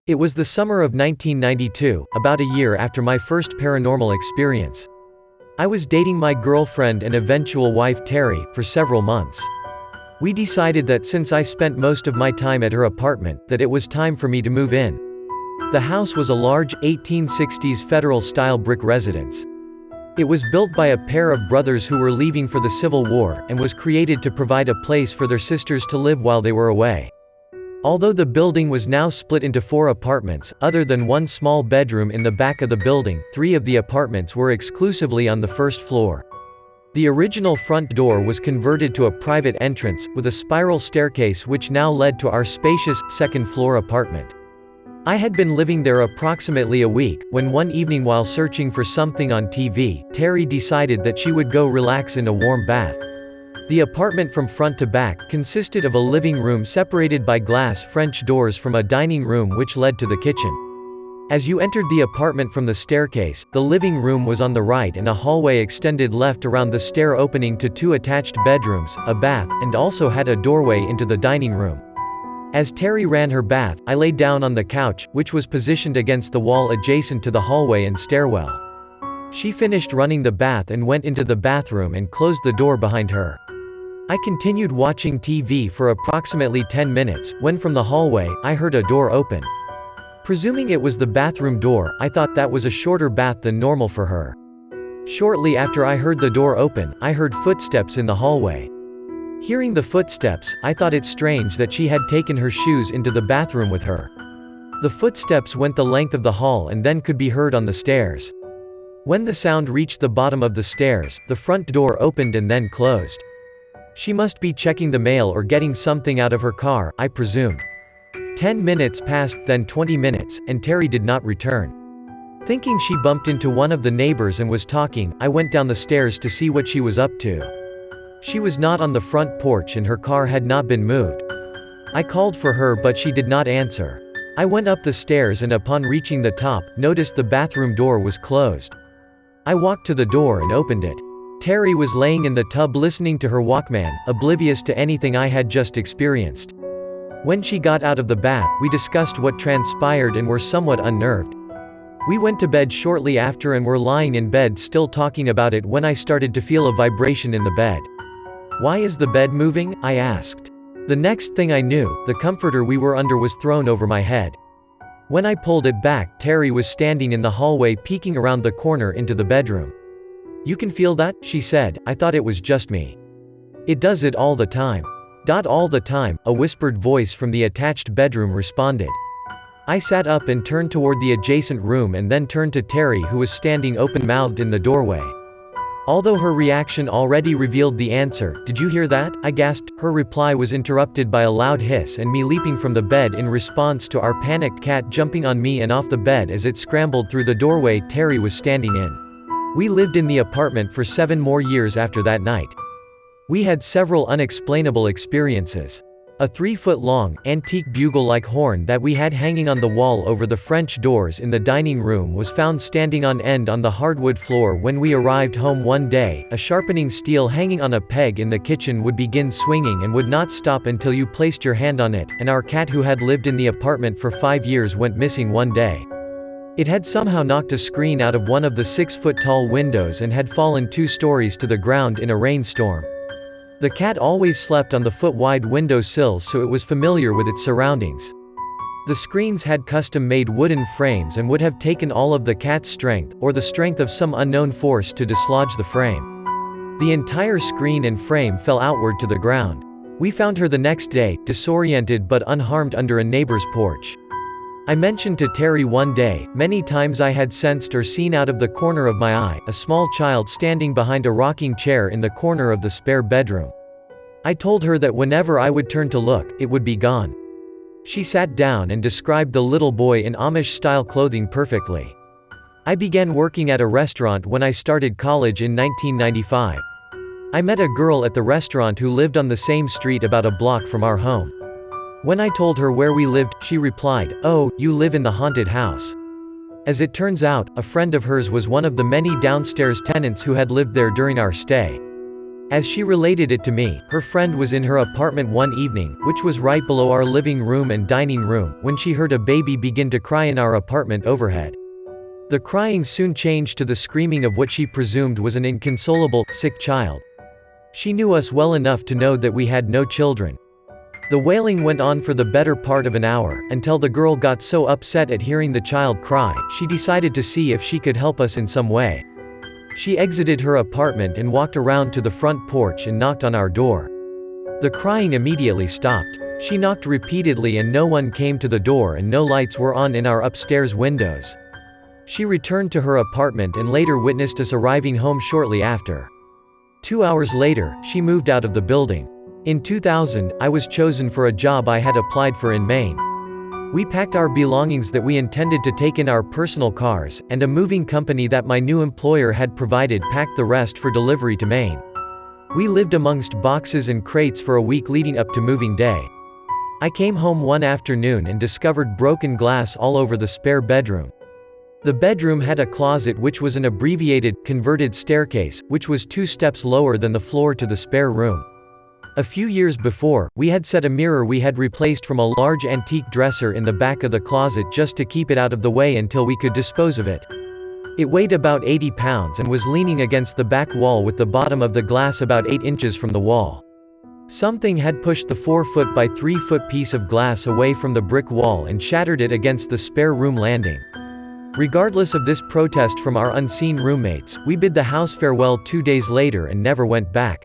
It was the summer of 1992, about a year after my first paranormal experience. I was dating my girlfriend and eventual wife Terry, for several months. We decided that since I spent most of my time at her apartment, that it was time for me to move in. The house was a large, 1860s Federal-style brick residence. It was built by a pair of brothers who were leaving for the Civil War, and was created to provide a place for their sisters to live while they were away. Although the building was now split into 4 apartments, other than one small bedroom in the back of the building, 3 of the apartments were exclusively on the first floor. The original front door was converted to a private entrance, with a spiral staircase which now led to our spacious, second-floor apartment. I had been living there approximately a week, when one evening while searching for something on TV, Terry decided that she would go relax in a warm bath. The apartment from front to back consisted of a living room separated by glass French doors from a dining room which led to the kitchen. As you entered the apartment from the staircase, the living room was on the right and a hallway extended left around the stair opening to 2 attached bedrooms, a bath, and also had a doorway into the dining room. As Terry ran her bath, I lay down on the couch, which was positioned against the wall adjacent to the hallway and stairwell. She finished running the bath and went into the bathroom and closed the door behind her. I continued watching TV for approximately 10 minutes, when from the hallway, I heard a door open. Presuming it was the bathroom door, I thought that was a shorter bath than normal for her. Shortly after I heard the door open, I heard footsteps in the hallway. Hearing the footsteps, I thought it strange that she had taken her shoes into the bathroom with her. The footsteps went the length of the hall and then could be heard on the stairs. When the sound reached the bottom of the stairs, the front door opened and then closed. She must be checking the mail or getting something out of her car, I presumed. 10 minutes passed, then 20 minutes, and Terry did not return. Thinking she bumped into one of the neighbors and was talking, I went down the stairs to see what she was up to. She was not on the front porch and her car had not been moved. I called for her but she did not answer. I went up the stairs and upon reaching the top, noticed the bathroom door was closed. I walked to the door and opened it. Terry was laying in the tub listening to her Walkman, oblivious to anything I had just experienced. When she got out of the bath, we discussed what transpired and were somewhat unnerved. We went to bed shortly after and were lying in bed still talking about it when I started to feel a vibration in the bed. "Why is the bed moving?" I asked. The next thing I knew, the comforter we were under was thrown over my head. When I pulled it back, Terry was standing in the hallway peeking around the corner into the bedroom. "You can feel that?" she said. I thought it was just me. "It does it all the time." All the time, a whispered voice from the attached bedroom responded. I sat up and turned toward the adjacent room and then turned to Terry who was standing open-mouthed in the doorway. Although her reaction already revealed the answer, "Did you hear that?" I gasped. Her reply was interrupted by a loud hiss and me leaping from the bed in response to our panicked cat jumping on me and off the bed as it scrambled through the doorway Terry was standing in. We lived in the apartment for 7 more years after that night. We had several unexplainable experiences. A 3-foot-long, antique bugle-like horn that we had hanging on the wall over the French doors in the dining room was found standing on end on the hardwood floor when we arrived home one day. A sharpening steel hanging on a peg in the kitchen would begin swinging and would not stop until you placed your hand on it, and our cat who had lived in the apartment for 5 years went missing one day. It had somehow knocked a screen out of one of the 6-foot-tall windows and had fallen 2 stories to the ground in a rainstorm. The cat always slept on the foot-wide window sills so it was familiar with its surroundings. The screens had custom-made wooden frames and would have taken all of the cat's strength, or the strength of some unknown force to dislodge the frame. The entire screen and frame fell outward to the ground. We found her the next day, disoriented but unharmed under a neighbor's porch. I mentioned to Terry one day, many times I had sensed or seen out of the corner of my eye, a small child standing behind a rocking chair in the corner of the spare bedroom. I told her that whenever I would turn to look, it would be gone. She sat down and described the little boy in Amish-style clothing perfectly. I began working at a restaurant when I started college in 1995. I met a girl at the restaurant who lived on the same street about a block from our home. When I told her where we lived, she replied, "Oh, you live in the haunted house." As it turns out, a friend of hers was one of the many downstairs tenants who had lived there during our stay. As she related it to me, her friend was in her apartment one evening, which was right below our living room and dining room, when she heard a baby begin to cry in our apartment overhead. The crying soon changed to the screaming of what she presumed was an inconsolable, sick child. She knew us well enough to know that we had no children. The wailing went on for the better part of an hour, until the girl got so upset at hearing the child cry, she decided to see if she could help us in some way. She exited her apartment and walked around to the front porch and knocked on our door. The crying immediately stopped. She knocked repeatedly and no one came to the door and no lights were on in our upstairs windows. She returned to her apartment and later witnessed us arriving home shortly after. 2 hours later, she moved out of the building. In 2000, I was chosen for a job I had applied for in Maine. We packed our belongings that we intended to take in our personal cars, and a moving company that my new employer had provided packed the rest for delivery to Maine. We lived amongst boxes and crates for a week leading up to moving day. I came home one afternoon and discovered broken glass all over the spare bedroom. The bedroom had a closet which was an abbreviated, converted staircase, which was 2 steps lower than the floor to the spare room. A few years before, we had set a mirror we had replaced from a large antique dresser in the back of the closet just to keep it out of the way until we could dispose of it. It weighed about 80 pounds and was leaning against the back wall with the bottom of the glass about 8 inches from the wall. Something had pushed the 4-foot by 3-foot piece of glass away from the brick wall and shattered it against the spare room landing. Regardless of this protest from our unseen roommates, we bid the house farewell 2 days later and never went back.